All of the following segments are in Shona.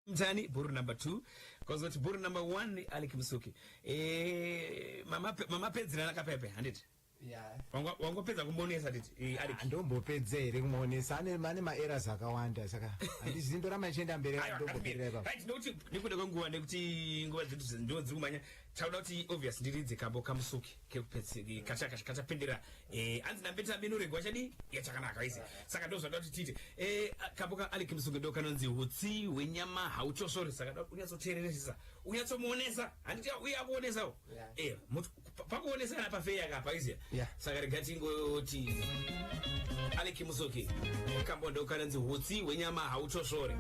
Mtani buru number 2 because buru number 1 Ali Kimsuki mama pedzira nakapepe handiti yeah wango pedza kumonesa titi Ali ndombo pedzere kumonesa ane mane maerrors akawanda saka andizindo ramachenda mbere ndombo pedzera right noti nikude kwenguwa nekuti nguva dzetu ndo dziri kumanya tauda kuti obvious ndiridze kambo kamusuki kekupedzeki kacha pendera anzi nambeta bino regwa chadi yachakanaka izi saka ndozvada kuti tite kambo ka Ali Kimsuki ndo kanonzi hutsi hwenyama hauchosori saka unyatsoteereresa unyatsomuonesa handiti uya kuonesawo pakuonesa kana pafeya kapa izi saka regatingoti Ali Kimsuki kambo ndo kanonzi hutsi hwenyama hauchosori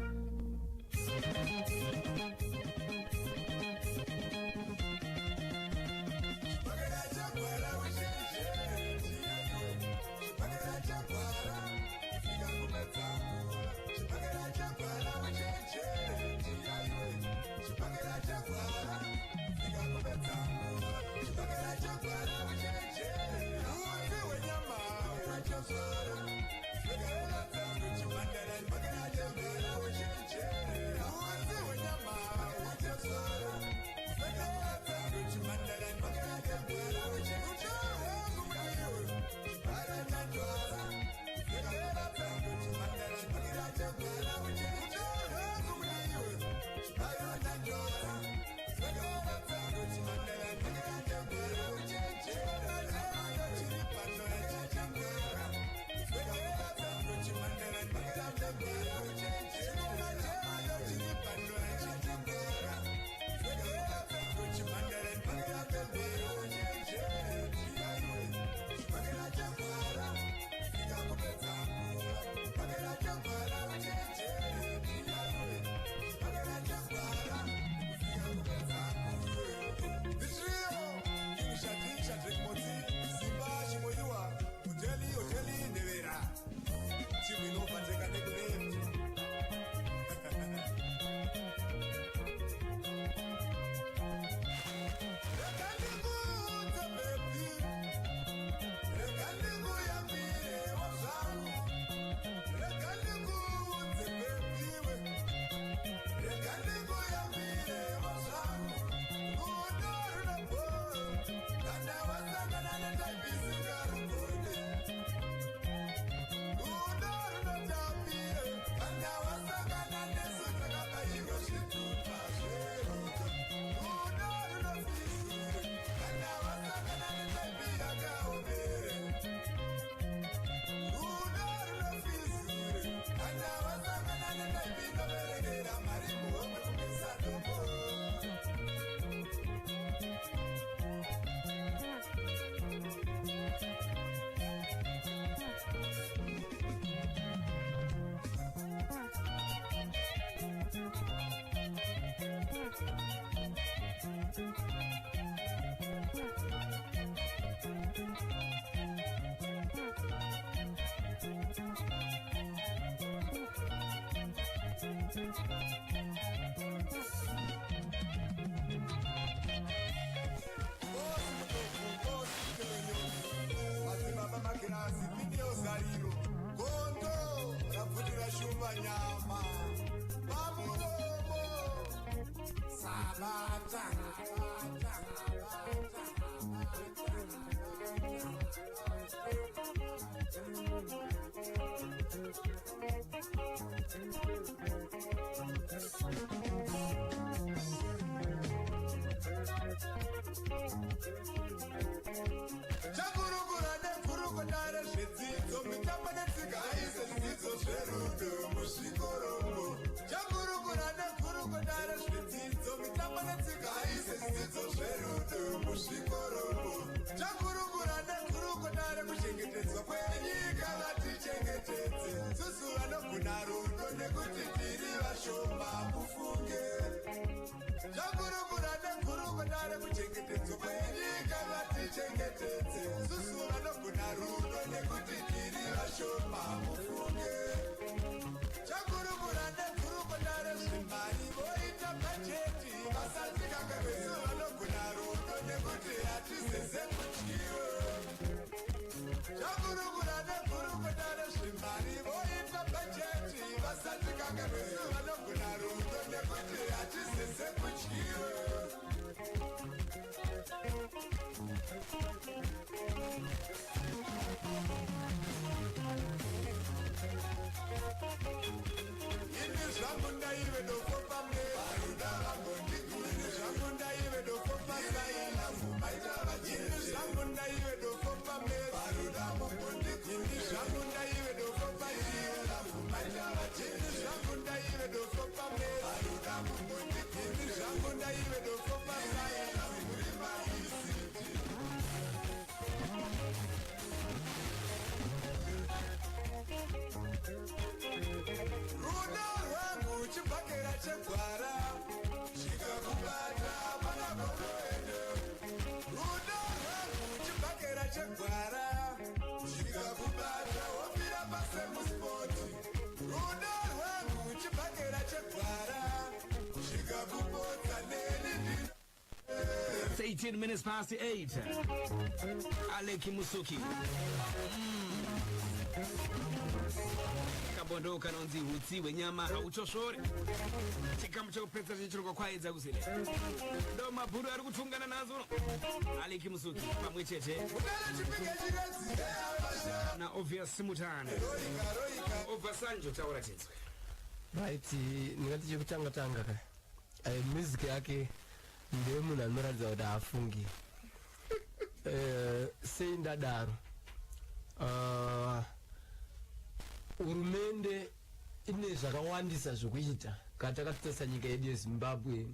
Basati kanga beso, ano kuna ruto It's 18 minutes past the 8. Aleki Musuki. Kabondo kanonzi hutsi wenyama hauchoshore. Chikamu cha kupetsa chichirukwa kwaedza kusile. Ndo mabhuru ari kutungana nazo. Aleki Musuki pamwe chete. Na obvious mutane. Ovasanjo taura tenzwe. Right, ningati chekutanga tanga ka. Music yake ndiye munhu anoratidza kuti haafungi. Sei ndadaro. Hurumende ine zvakawandisa zvokuita katakatotsa nyika yedu yeZimbabwe.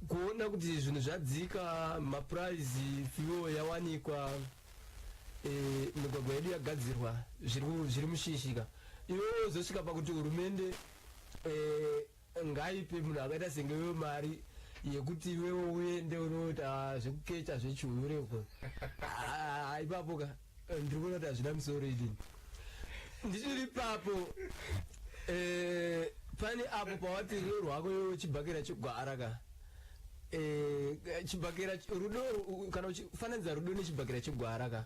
Kuona kuti zvinhu zvadzika, mapuraizi, fuel yawanikwa, migwagwa yedu yagadzirwa, zviri mushishika. Iwewe zosvika pakuti hurumende ngaipe munhu akaita sengewe mari yekuti iwewe uende unoita zvekukecha zvechiureko. Ipapo ka ndiri kuona kuti hazvina musoro idini. Ndichiri papo pane apo pawati rudo rwako chibhakera chegwara ka. Chibhakera rudo kana uchifananidza rudo nechibhakera chegwara ka.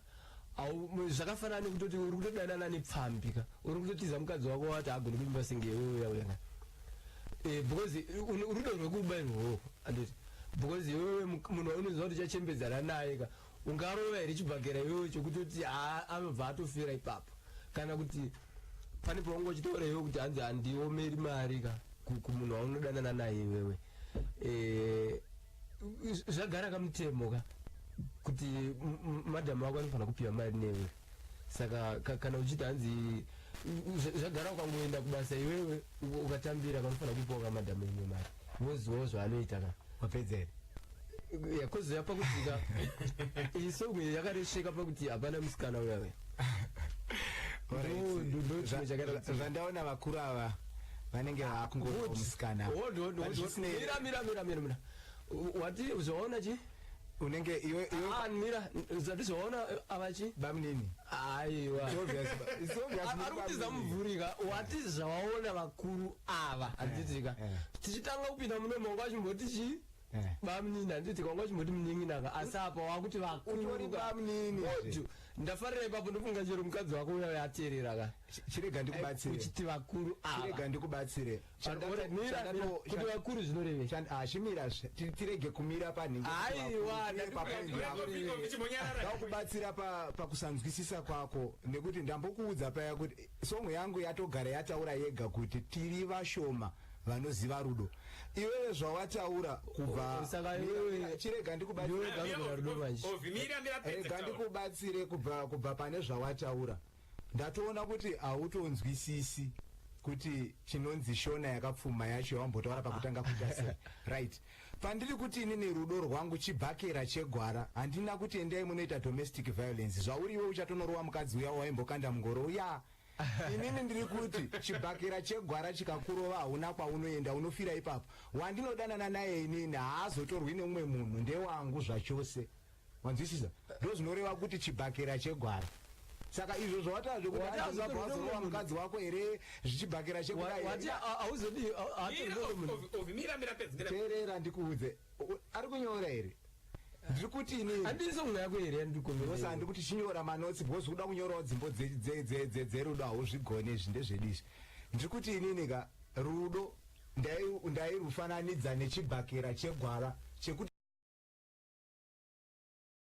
Zvakafanana nekutoti uri kutodanana nepfambi ka. Uri kutotiza mukadzi wako wati agoni kuimba sengewe uya ka. Because rudo rwekuba irwo anditi. Because iwewe munhu unoziva kuti uchachembedzana naye ka. Ungarova here chibhakera iwewe chokutoti anobva atofira ipapo. Kana kuti pane paungo chitora iwe kuti hanzi handiomeri mari ka kumunhu waunodanana naye iwewe. Zvagara kamutemo ka kuti madhamu wako anofanira kupiwa mari newe. Saka kana uchiti hanzi zvagara ukangoenda kubasa iwewe ukatambira kanofanira kupiwa madhamu imwe mari. Wozivawo zvaanoita ka. Wapedzera. Yakozoya pakudzika isomwe yakaresheka pakuti hapana musikana uyawe. Zvandaona vakuru ava vanenge vakungoti musikana. Mira. Wati uzoona chi? Unenge iwe mira zvaona avachi bamunini. Aiwa. Arikutiza muvhurika wati zvawaona vakuru ava handitika. Tichitanga kupinda muno mongo achimboti chi? Bamunini handiti kwanga chimboti muninginaka asi apa wakuti vakuru bamunini. Ndafarira ipapo ndofunga chero mukadzi wako uya yateerera ka. Chirega ndikubatsire. Uchiti vakuru ava. Chirega ndikubatsire. Kuti vakuru zvinoreve. Chimira tirege kumira panhingi. Aiwa ndakubatsira pakusanzwisisa kwako nekuti ndambokuudza paya kuti somwe yangu yatogara yataura yega kuti tiri vashoma vanoziva rudo. Iwewe zvawataura kubva chirega ndikubatsire kubva pane zvawataura. Ndatoona kuti hautonzwisisi kuti chinonzi shona yakapfuma yacho yawambotaura pakutanga kuita sei. Right. Pandiri kuti inini rudo rwangu chibhakera chegwara handina kuti endai munoita domestic violence. Zvauriwe uchatonorova mukadzi uya waimbokanda mungoro uya. Inini ndiri kuti chibhakera chegwara chikakurova hauna kwaunoenda unofira ipapo. Wandinodanana naye inini haazotorwi neumwe munhu ndewangu zvachose. Wanzwisisa? Ndozvinoreva kuti chibhakera chegwara. Saka izvo zvawataura zvokuti azvazorova mukadzi wako here zvichibhakera chegwara. Teerera ndikuudze. Ari kunyora here? Ndiri kuti inini handisi mwe yako here ndikosa ndikuti chinyora manotsi because kuda kunyorawo dzimbo dzerudo hauzvigone zvinde zvedizvi. Ndiri kuti inini ka rudo ndairufananidza nechibhakera chegwara chekuti